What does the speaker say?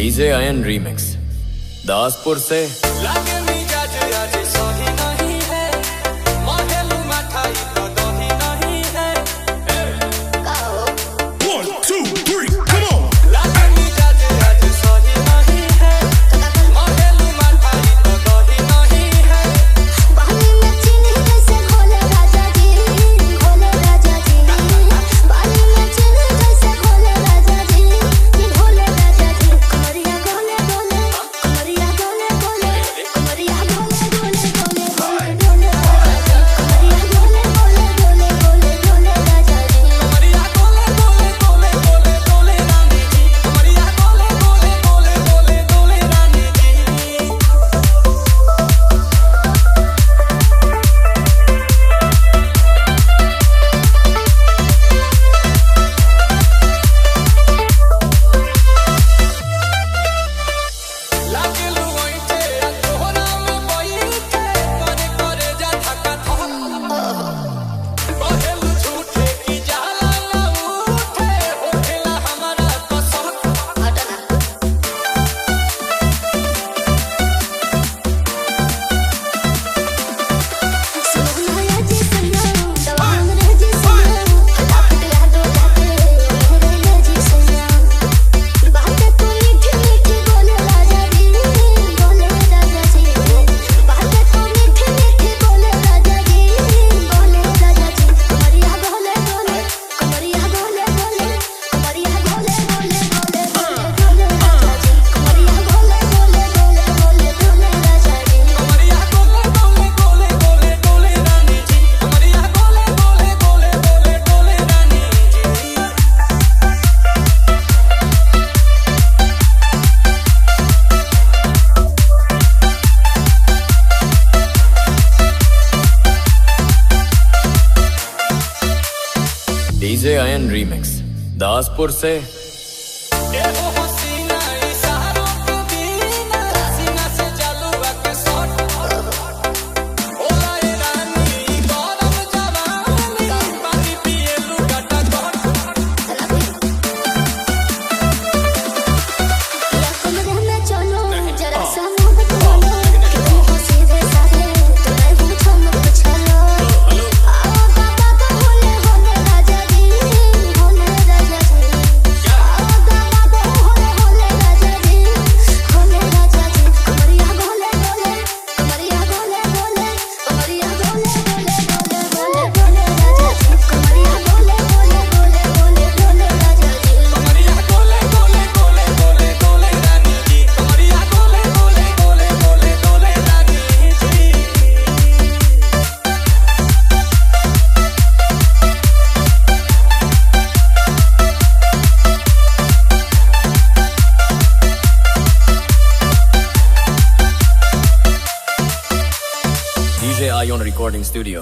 DJ आयन remix Daspur से लागे मिजाज आज सही नहीं है, महलू मठाई तो दही नहीं है। 1 2 3 come on। लागे मिजाज आज सही नहीं है, महलू मठाई तो दही नहीं है। पानी में चीनी जैसे घोले राजा जी, घोले राजा जी। पानी में चीनी जैसे घोले राजा जी, घोले राजा जी। कमरिया गोले गोले, कमरिया गोले गोले, कमरिया गोले गोले गोले गोले गोले राजा जी। कमरिया गोले गोले गोले गोले गोले राजा जी। कमरिया गोले गोले गोले गोले गोले रानी जी, कमरिया गोले गोले गोले गोले गोले रानी जी। लागे लुइटे तोहरा में बैठे, करे करे जा धक्का धक। कहलू झूठे की जाला ना उठे, होखेला हमारा कसक। हटना सोना जी सैया दवांग रे जी सैया फटाफट याद हो जाते मेरे जी सैया बातें तू मीठी मीठी बोले राजा जी बोले राजा जी बातें तू मीठी मीठी बोले राजा जी बोले राजा जी कमरिया गोले गोले कमरिया गोले गोले कमरिया गोले गोले गोले गोले गोले राजा जी कमरिया गोले गोले गोले गोले गोले राजा जी कमरिया गोले गोले गोले गोले गोले रानी जी, कमरिया गोले गोले गोले गोले गोले रानी जी। डीजे आयन रीमिक्स दासपुर से एहो हसीना इशारों के बिना, सीना से जलवा के शॉट। होला ए रानी गरम जवानी, पानी पिए लुगाटा घट। या कमरे में चलो जरा सा मोहब्बत बोलो कि तुम हो सीधे साधे तो मैं हूँ चमक छलो आओ बाबा का होले होले राजा जी होले राजा जी आओ बाबा का होले होले राजा जी होले राजा जी कमरिया गोले गोले कमरिया गोले गोले कमरिया गोले गोले गोले गोले गोले राजा जी कमरिया गोले गोले गोले गोले गोले राजा जी कमरिया गोले गोले गोले गोले गोले रानी जी, कमरिया गोले गोले गोले गोले गोले रानी जी। डीजे आयन रिकॉर्डिंग स्टूडियो